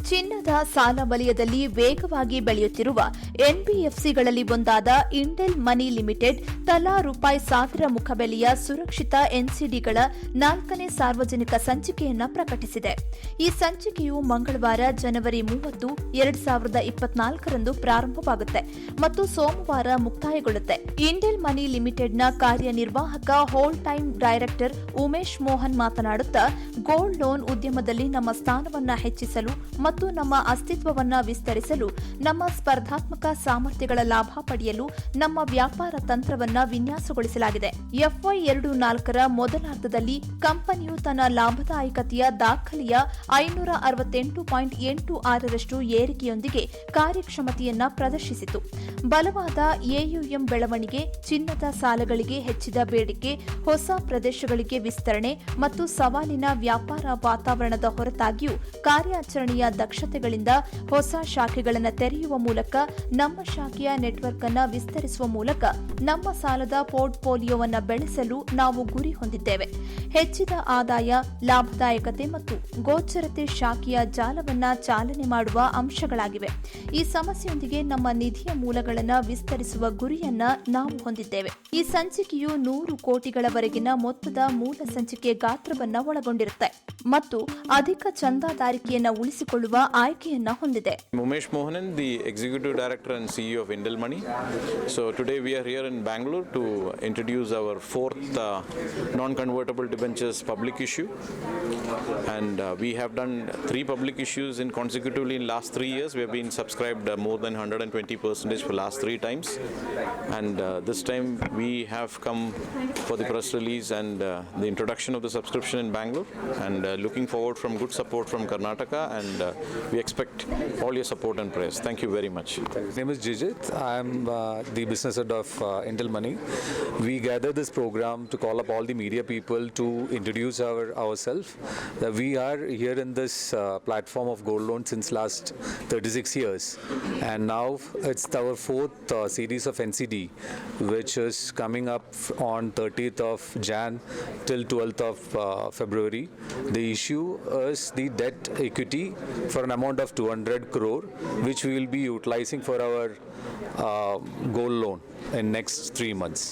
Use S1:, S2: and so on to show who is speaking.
S1: ಚಿನ್ನದ ಸಾಲ ವಲಯದಲ್ಲಿ ವೇಗವಾಗಿ ಬೆಳೆಯುತ್ತಿರುವ ಎನ್ಬಿಎಫ್ಸಿಗಳಲ್ಲಿ ಒಂದಾದ ಇಂಡೆಲ್ ಮನಿ ಲಿಮಿಟೆಡ್ ತಲಾ ₹1,000 ಮುಖಬೆಲೆಯ ಸುರಕ್ಷಿತ ಎನ್ಸಿಡಿಗಳ 4ನೇ ಸಾರ್ವಜನಿಕ ಸಂಚಿಕೆಯನ್ನು ಪ್ರಕಟಿಸಿದೆ. ಈ ಸಂಚಿಕೆಯು ಮಂಗಳವಾರ ಜನವರಿ 30, 2024ರಂದು ಪ್ರಾರಂಭವಾಗುತ್ತೆ ಮತ್ತು ಸೋಮವಾರ ಮುಕ್ತಾಯಗೊಳ್ಳುತ್ತೆ. ಇಂಡೆಲ್ ಮನಿ ಲಿಮಿಟೆಡ್ನ ಕಾರ್ಯನಿರ್ವಾಹಕ whole time director Umesh Mohan ಮಾತನಾಡುತ್ತಾ, ಗೋಲ್ಡ್ ಲೋನ್ ಉದ್ಯಮದಲ್ಲಿ ನಮ್ಮ ಸ್ಥಾನವನ್ನು ಹೆಚ್ಚಿಸಲು ಮತ್ತು ನಮ್ಮ ಅಸ್ತಿತ್ವವನ್ನು ವಿಸ್ತರಿಸಲು, ನಮ್ಮ ಸ್ಪರ್ಧಾತ್ಮಕ ಸಾಮರ್ಥ್ಯಗಳ ಲಾಭ ಪಡೆಯಲು ನಮ್ಮ ವ್ಯಾಪಾರ ತಂತ್ರವನ್ನು ವಿನ್ಯಾಸಗೊಳಿಸಲಾಗಿದೆ. FY24ರ ಮೊದಲಾರ್ಧದಲ್ಲಿ ಕಂಪನಿಯು ತನ್ನ ಲಾಭದಾಯಕತೆಯ ದಾಖಲೆಯ 568.86ರಷ್ಟು ಏರಿಕೆಯೊಂದಿಗೆ ಕಾರ್ಯಕ್ಷಮತೆಯನ್ನು ಪ್ರದರ್ಶಿಸಿತು. ಬಲವಾದ AUM ಬೆಳವಣಿಗೆ, ಚಿನ್ನದ ಸಾಲಗಳಿಗೆ ಹೆಚ್ಚಿದ ಬೇಡಿಕೆ, ಹೊಸ ಪ್ರದೇಶಗಳಿಗೆ ವಿಸ್ತರಣೆ ಮತ್ತು ಸವಾಲಿನ ವ್ಯಾಪಾರ ವಾತಾವರಣದ ಹೊರತಾಗಿಯೂ ಕಾರ್ಯಾಚರಣೆಯ ದಕ್ಷತೆಗಳಿಂದ ಹೊಸ ಶಾಖೆಗಳನ್ನು ತೆರೆಯುವ ಮೂಲಕ, ನಮ್ಮ ಶಾಖೆಯ ನೆಟ್ವರ್ಕ್ ಅನ್ನು ವಿಸ್ತರಿಸುವ ಮೂಲಕ ನಮ್ಮ ಸಾಲದ ಪೋರ್ಟ್ಫೋಲಿಯೋವನ್ನು ಬೆಳೆಸಲು ನಾವು ಗುರಿ ಹೊಂದಿದ್ದೇವೆ. ಹೆಚ್ಚಿದ ಆದಾಯ, ಲಾಭದಾಯಕತೆ ಮತ್ತು ಗೋಚರತೆ ಶಾಖೆಯ ಜಾಲವನ್ನು ಚಾಲನೆ ಮಾಡುವ ಅಂಶಗಳಾಗಿವೆ. ಈ ಸಮಸ್ಯೆಯೊಂದಿಗೆ ನಮ್ಮ ನಿಧಿಯ ಮೂಲಗಳನ್ನು ವಿಸ್ತರಿಸುವ ಗುರಿಯನ್ನ ನಾವು ಹೊಂದಿದ್ದೇವೆ. ಈ ಸಂಚಿಕೆಯು 100 ಕೋಟಿಗಳವರೆಗಿನ ಮೊತ್ತದ ಮೂಲ ಸಂಚಿಕೆ ಗಾತ್ರವನ್ನು ಒಳಗೊಂಡಿರುತ್ತೆ ಮತ್ತು ಅಧಿಕ ಚಂದಾದಾರಿಕೆಯನ್ನು ಉಳಿಸಿಕೊಳ್ಳುವ ಆಯ್ಕೆಯನ್ನು ಹೊಂದಿದೆ.
S2: Umesh Mohanan, the Executive Director and CEO of Indel Money. So today we are here in Bangalore to introduce our 4th non-convertible debentures public issue, and we have done 3 public issues consecutively in last 3 years. We have been subscribed more than 120% for last 3 times, and this time we have come for the press release and the introduction of the subscription in Bangalore, and looking forward from good support from Karnataka, and we expect all your support and prayers. Thank you very much.
S3: My name is Jijit. I am the business head of Indel Money. We gather this program to call up all the media people to introduce ourselves. We are here in this platform of gold loan since last 36 years, and now it's our 4th series of NCD, which is coming up on 30th of Jan till 12th of February. The issue is the debt equity for an amount of 200 crore, which we will be utilizing for our gold loan in next 3 months.